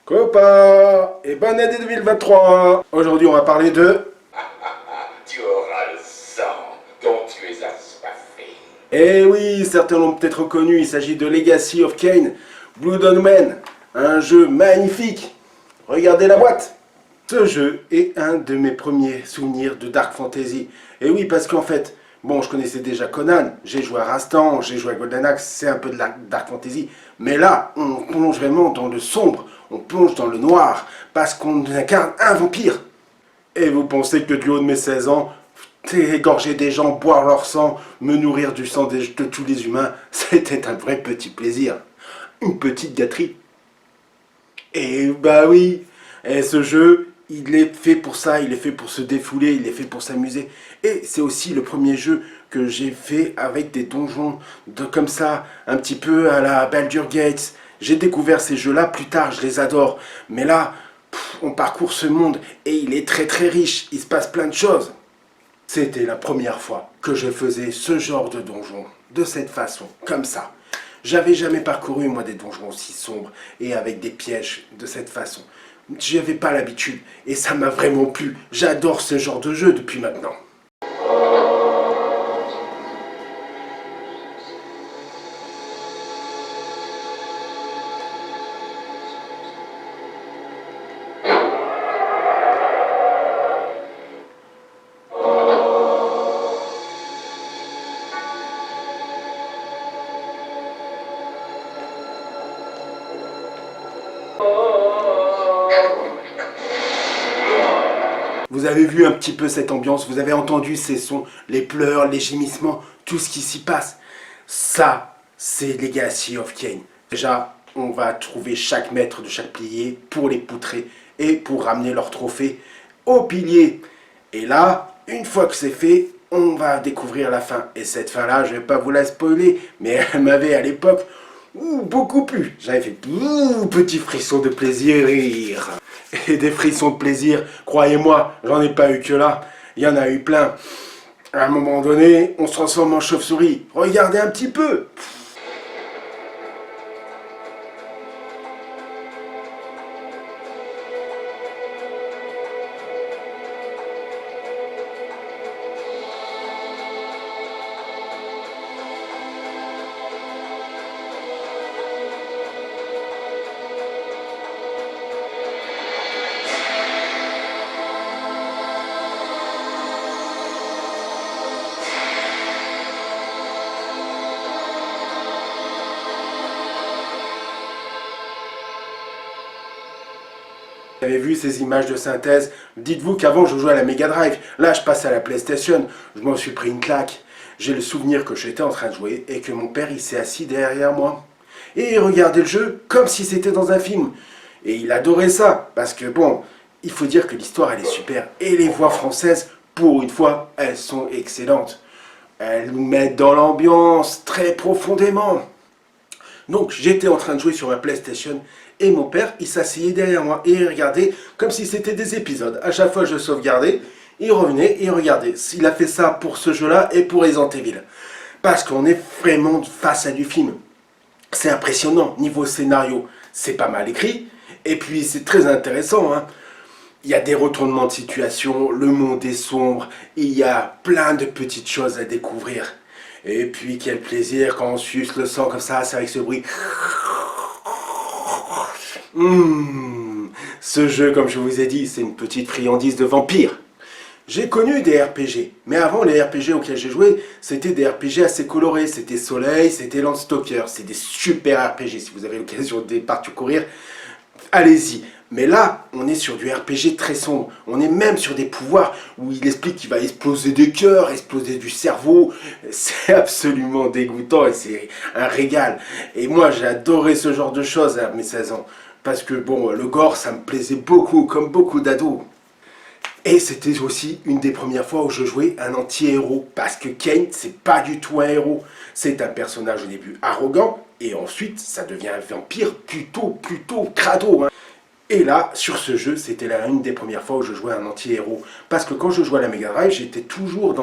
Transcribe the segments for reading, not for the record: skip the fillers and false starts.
Copain, et bonne année 2023. Aujourd'hui, on va parler de... Tu auras le sang dont tu es assoiffé. Eh oui, certains l'ont peut-être reconnu, il s'agit de Legacy of Kain, Blood and Men, un jeu magnifique. Regardez la boîte. Ce jeu est un de mes premiers souvenirs de Dark Fantasy. Et oui, parce qu'en fait, bon, je connaissais déjà Conan, j'ai joué à Rastan, j'ai joué à Golden Axe, c'est un peu de la Dark Fantasy. Mais là, on plonge vraiment dans le sombre, on plonge dans le noir, parce qu'on incarne un vampire. Et vous pensez que du haut de mes 16 ans, égorger des gens, boire leur sang, me nourrir du sang de tous les humains, c'était un vrai petit plaisir. Une petite gâterie. Et bah oui, et ce jeu, il est fait pour ça, il est fait pour se défouler, il est fait pour s'amuser. Et c'est aussi le premier jeu que j'ai fait avec des donjons comme ça, un petit peu à la Baldur's Gate. J'ai découvert ces jeux-là plus tard, je les adore. Mais là, on parcourt ce monde et il est très très riche, il se passe plein de choses. C'était la première fois que je faisais ce genre de donjon, de cette façon, comme ça. J'avais jamais parcouru, moi, des donjons aussi sombres et avec des pièges de cette façon. J'avais pas l'habitude et ça m'a vraiment plu. J'adore ce genre de jeu depuis maintenant. Vous avez vu un petit peu cette ambiance, vous avez entendu ces sons, les pleurs, les gémissements, tout ce qui s'y passe. Ça, c'est Legacy of Kain. Déjà, on va trouver chaque maître de chaque pilier pour les poutrer et pour ramener leur trophée au pilier. Et là, une fois que c'est fait, on va découvrir la fin. Et cette fin-là, je ne vais pas vous la spoiler, mais elle m'avait à l'époque beaucoup plu. J'avais fait petit frisson de plaisir. Et des frissons de plaisir, croyez-moi, j'en ai pas eu que là. Il y en a eu plein. À un moment donné, on se transforme en chauve-souris. Regardez un petit peu. Vous avez vu ces images de synthèse? Dites-vous qu'avant je jouais à la Mega Drive, là je passe à la PlayStation, je m'en suis pris une claque. J'ai le souvenir que j'étais en train de jouer et que mon père il s'est assis derrière moi. Et il regardait le jeu comme si c'était dans un film. Et il adorait ça, parce que bon, il faut dire que l'histoire elle est super. Et les voix françaises, pour une fois, elles sont excellentes. Elles nous mettent dans l'ambiance très profondément. Donc j'étais en train de jouer sur ma PlayStation et mon père il s'asseyait derrière moi et il regardait comme si c'était des épisodes. À chaque fois je sauvegardais, il revenait et il regardait. Il a fait ça pour ce jeu-là et pour Resident Evil. Parce qu'on est vraiment face à du film. C'est impressionnant, niveau scénario, c'est pas mal écrit. Et puis c'est très intéressant, hein. Il y a des retournements de situation, le monde est sombre, il y a plein de petites choses à découvrir. Et puis quel plaisir quand on suce le sang comme ça, c'est avec ce bruit. Ce jeu, comme je vous ai dit, c'est une petite friandise de vampire. J'ai connu des RPG, mais avant les RPG auxquels j'ai joué, c'était des RPG assez colorés. C'était Soleil, c'était Landstalker, c'est des super RPG. Si vous avez l'occasion de parcourir, allez-y. Mais là, on est sur du RPG très sombre. On est même sur des pouvoirs où il explique qu'il va exploser des cœurs, exploser du cerveau. C'est absolument dégoûtant et c'est un régal. Et moi, j'ai adoré ce genre de choses à mes 16 ans. Parce que bon, le gore, ça me plaisait beaucoup, comme beaucoup d'ados. Et c'était aussi une des premières fois où je jouais un anti-héros. Parce que Kane, c'est pas du tout un héros. C'est un personnage au début arrogant. Et ensuite, ça devient un vampire plutôt crado. Hein. Et là, sur ce jeu, c'était une des premières fois où je jouais un anti-héros. Parce que quand je jouais à la Mega Drive, c'était toujours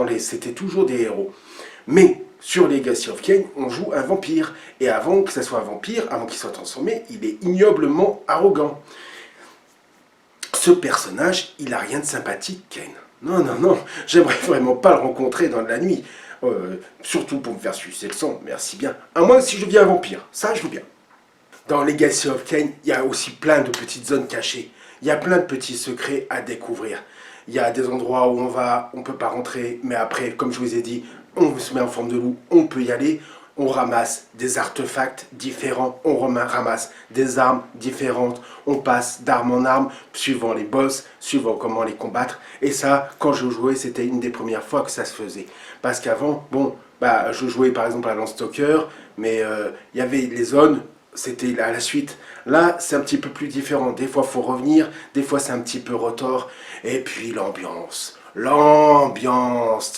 des héros. Mais sur Legacy of Kain, on joue un vampire. Et avant que ça soit un vampire, avant qu'il soit transformé, il est ignoblement arrogant. Ce personnage, il a rien de sympathique, Kain. Non, j'aimerais vraiment pas le rencontrer dans la nuit. Surtout pour me faire sucer le sang, merci bien. À moins si je deviens un vampire, ça je veux bien. Dans Legacy of Kain, il y a aussi plein de petites zones cachées. Il y a plein de petits secrets à découvrir. Il y a des endroits où on peut pas rentrer, mais après, comme je vous ai dit, on se met en forme de loup, on peut y aller. On ramasse des artefacts différents, on ramasse des armes différentes, on passe d'arme en arme, suivant les boss, suivant comment les combattre. Et ça, quand je jouais, c'était une des premières fois que ça se faisait. Parce qu'avant, je jouais par exemple à Landstalker, mais il y avait les zones, c'était à la suite. Là, c'est un petit peu plus différent. Des fois, il faut revenir, des fois, c'est un petit peu retors. Et puis, l'ambiance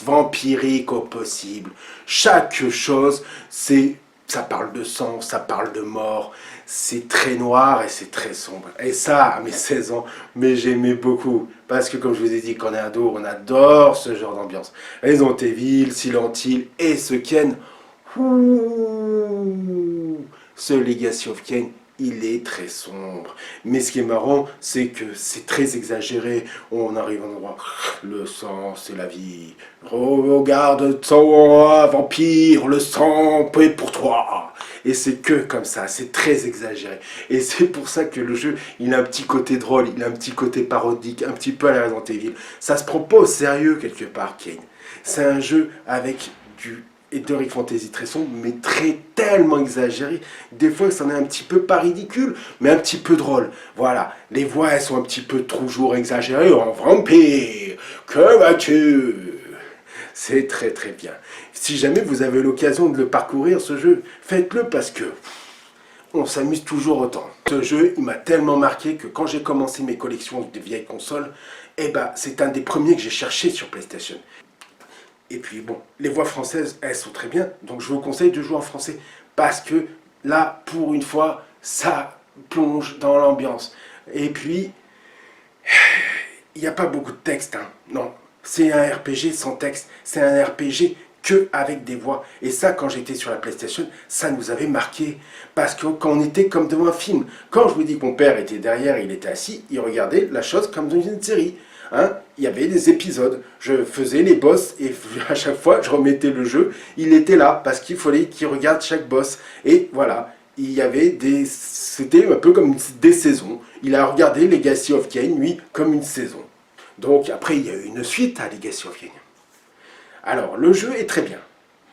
vampirique au possible. Chaque chose, ça parle de sang, ça parle de mort. C'est très noir et c'est très sombre. Et ça, à mes 16 ans, mais j'aimais beaucoup. Parce que, comme je vous ai dit, quand on est ado, on adore ce genre d'ambiance. Resident Evil, Silent Hill et ce Ken. Ce Legacy of Kain, il est très sombre. Mais ce qui est marrant, c'est que c'est très exagéré. On arrive à un endroit, le sang, c'est la vie. Regarde ton vampire, le sang est pour toi. Et c'est que comme ça, c'est très exagéré. Et c'est pour ça que le jeu, il a un petit côté drôle, il a un petit côté parodique, un petit peu à la Resident Evil. Ça se prend pas au sérieux quelque part, Kain. C'est un jeu avec du Heroic Fantasy très sombre, mais tellement exagéré. Des fois, c'en est un petit peu pas ridicule, mais un petit peu drôle. Voilà, les voix, elles sont un petit peu toujours exagérées. En vampire, que vas-tu? C'est très bien. Si jamais vous avez l'occasion de le parcourir, ce jeu, faites-le parce que on s'amuse toujours autant. Ce jeu, il m'a tellement marqué que quand j'ai commencé mes collections de vieilles consoles, c'est un des premiers que j'ai cherché sur PlayStation. Et puis bon, les voix françaises, elles sont très bien, donc je vous conseille de jouer en français. Parce que là, pour une fois, ça plonge dans l'ambiance. Et puis, il n'y a pas beaucoup de texte, hein. Non. C'est un RPG sans texte, c'est un RPG que avec des voix. Et ça, quand j'étais sur la PlayStation, ça nous avait marqué. Parce que quand on était comme devant un film, quand je vous dis que mon père était derrière, il était assis, il regardait la chose comme dans une série. Hein, il y avait des épisodes, je faisais les boss et à chaque fois je remettais le jeu, il était là parce qu'il fallait qu'il regarde chaque boss. Et voilà, il y avait c'était un peu comme des saisons. Il a regardé Legacy of Kain, lui, comme une saison. Donc après il y a eu une suite à Legacy of Kain. Alors le jeu est très bien,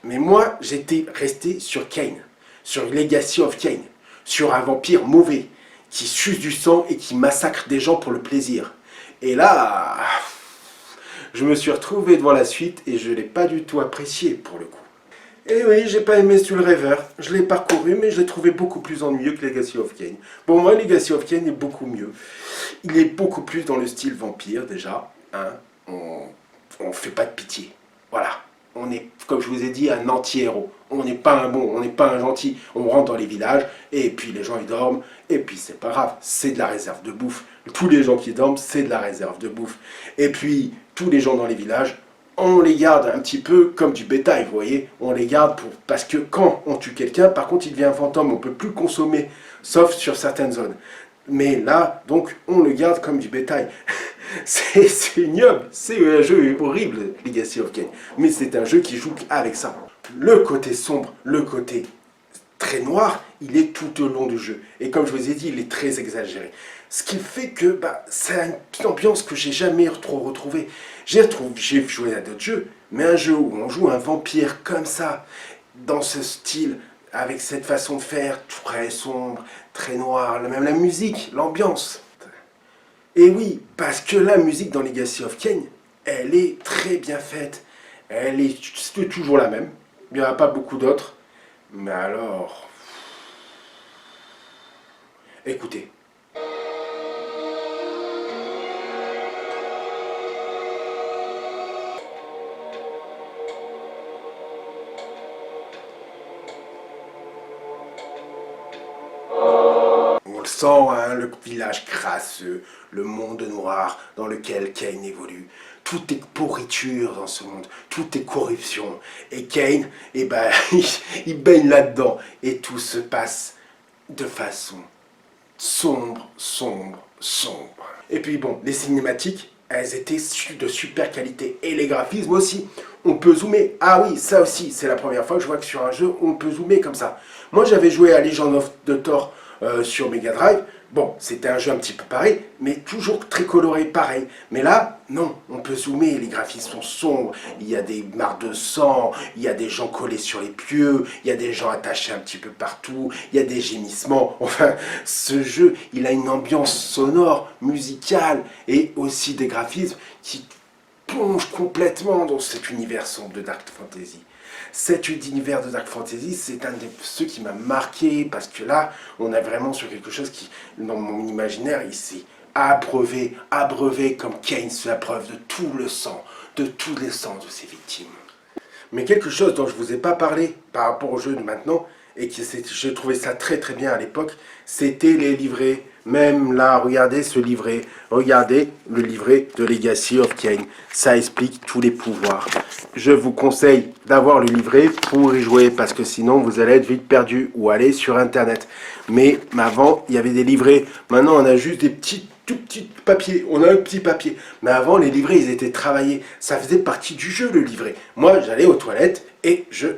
mais moi j'étais resté sur Kain, sur Legacy of Kain, sur un vampire mauvais qui suce du sang et qui massacre des gens pour le plaisir. Et là, je me suis retrouvé devant la suite et je ne l'ai pas du tout apprécié pour le coup. Et oui, j'ai pas aimé Soul River. Je l'ai parcouru, mais je l'ai trouvé beaucoup plus ennuyeux que Legacy of Kain. Pour moi, Legacy of Kain est beaucoup mieux. Il est beaucoup plus dans le style vampire déjà. Hein. On fait pas de pitié. Voilà. On est, comme je vous ai dit, un anti-héros. On n'est pas un bon, on n'est pas un gentil. On rentre dans les villages, et puis les gens ils dorment, et puis c'est pas grave, c'est de la réserve de bouffe. Tous les gens qui dorment, c'est de la réserve de bouffe. Et puis, tous les gens dans les villages, on les garde un petit peu comme du bétail, vous voyez. On les garde parce que quand on tue quelqu'un, par contre, il devient un fantôme, on ne peut plus le consommer, sauf sur certaines zones. Mais là, donc, on le garde comme du bétail. C'est ignoble, c'est un jeu horrible, Legacy of Kain. Mais c'est un jeu qui joue avec ça. Le côté sombre, le côté très noir, il est tout au long du jeu. Et comme je vous ai dit, il est très exagéré. Ce qui fait que c'est une ambiance que j'ai jamais trop retrouvée. J'ai joué à d'autres jeux, mais un jeu où on joue un vampire comme ça, dans ce style, avec cette façon de faire, très sombre, très noir, même la musique, l'ambiance. Et oui, parce que la musique dans Legacy of Kain, elle est très bien faite. Elle est toujours la même. Il n'y en a pas beaucoup d'autres. Mais alors... Écoutez. Roxxon, hein, le village crasseux, le monde noir dans lequel Kane évolue. Tout est pourriture dans ce monde, tout est corruption. Et Kane, eh ben, il baigne là-dedans. Et tout se passe de façon sombre, sombre, sombre. Et puis bon, les cinématiques, elles étaient de super qualité. Et les graphismes aussi. On peut zoomer. Ah oui, ça aussi, c'est la première fois que je vois que sur un jeu, on peut zoomer comme ça. Moi, j'avais joué à Legend of the Thor sur Mega Drive. Bon, c'était un jeu un petit peu pareil, mais toujours très coloré, pareil. Mais là, non, on peut zoomer, les graphismes sont sombres, il y a des mares de sang, il y a des gens collés sur les pieux, il y a des gens attachés un petit peu partout, il y a des gémissements. Enfin, ce jeu, il a une ambiance sonore, musicale, et aussi des graphismes qui plongent complètement dans cet univers sombre de Dark Fantasy. Cet univers de Dark Fantasy, c'est un de ceux qui m'a marqué, parce que là, on est vraiment sur quelque chose qui, dans mon imaginaire, il s'est abreuvé comme Kane se abreuve de tout le sang, de tous les sangs de ses victimes. Mais quelque chose dont je ne vous ai pas parlé par rapport au jeu de maintenant, et que je trouvais ça très très bien à l'époque, c'était les livrets. Même là, regardez ce livret, regardez le livret de Legacy of Kain. Ça explique tous les pouvoirs. Je vous conseille d'avoir le livret pour y jouer, parce que sinon vous allez être vite perdu, ou aller sur internet. Mais avant, il y avait des livrets. Maintenant, on a juste des tout petits papiers. On a un petit papier. Mais avant, les livrets, ils étaient travaillés. Ça faisait partie du jeu, le livret. Moi, j'allais aux toilettes et je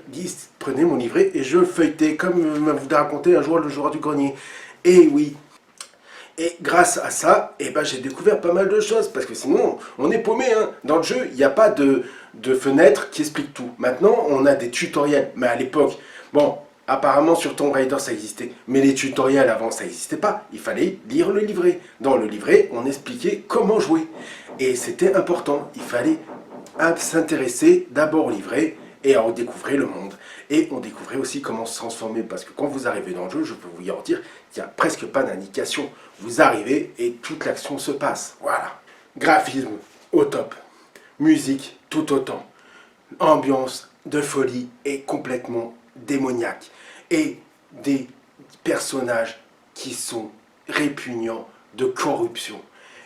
prenais mon livret et je feuilletais, comme vous a raconté un jour le joueur du grenier. Et oui. Et grâce à ça, eh ben, j'ai découvert pas mal de choses, parce que sinon, on est paumé. Hein. Dans le jeu, il n'y a pas de fenêtre qui explique tout. Maintenant, on a des tutoriels. Mais à l'époque, bon, apparemment sur Tomb Raider, ça existait. Mais les tutoriels avant, ça n'existait pas. Il fallait lire le livret. Dans le livret, on expliquait comment jouer. Et c'était important. Il fallait s'intéresser d'abord au livret et à découvrir le monde. Et on découvrait aussi comment se transformer, parce que quand vous arrivez dans le jeu, je peux vous dire qu'il n'y a presque pas d'indication. Vous arrivez et toute l'action se passe. Voilà. Graphisme au top. Musique tout autant. Ambiance de folie et complètement démoniaque. Et des personnages qui sont répugnants de corruption.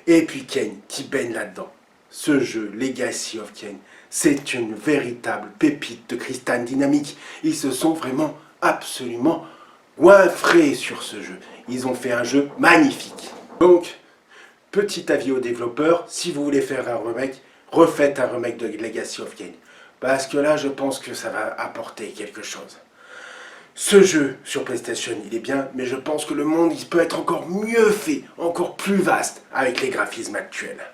Et puis Kane qui baigne là-dedans. Ce jeu, Legacy of Kain, c'est une véritable pépite de Crystal Dynamics. Ils se sont vraiment absolument goinfrés sur ce jeu. Ils ont fait un jeu magnifique. Donc, petit avis aux développeurs, si vous voulez faire un remake, refaites un remake de Legacy of Kain. Parce que là, je pense que ça va apporter quelque chose. Ce jeu sur PlayStation, il est bien, mais je pense que le monde, il peut être encore mieux fait, encore plus vaste, avec les graphismes actuels.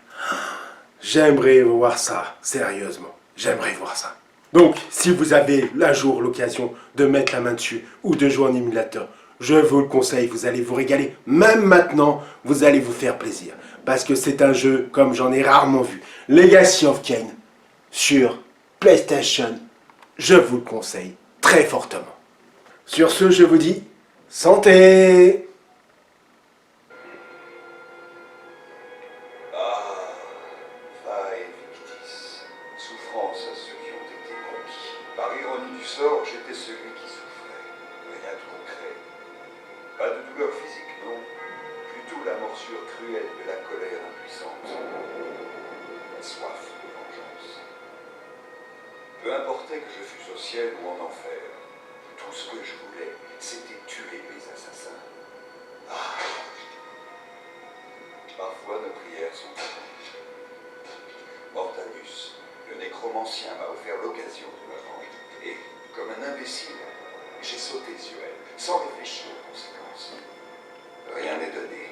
J'aimerais voir ça, sérieusement. J'aimerais voir ça. Donc, si vous avez un jour l'occasion de mettre la main dessus ou de jouer en émulateur, je vous le conseille, vous allez vous régaler. Même maintenant, vous allez vous faire plaisir. Parce que c'est un jeu comme j'en ai rarement vu. Legacy of Kain sur PlayStation, je vous le conseille très fortement. Sur ce, je vous dis santé! Souffrance à ceux qui ont été conquis. Par ironie du sort, j'étais celui qui souffrait. Rien de concret. Pas de douleur physique, non. Plutôt la morsure cruelle de la colère impuissante. La soif de vengeance. Peu importait que je fusse au ciel ou en enfer. Tout ce que je voulais, c'était tuer mes assassins. Ah. Parfois, nos prières sont entendues. Mortalus, le nécromancien, m'a offert l'occasion de me rendre. Et, comme un imbécile, j'ai sauté sur elle, sans réfléchir aux conséquences. Rien n'est donné.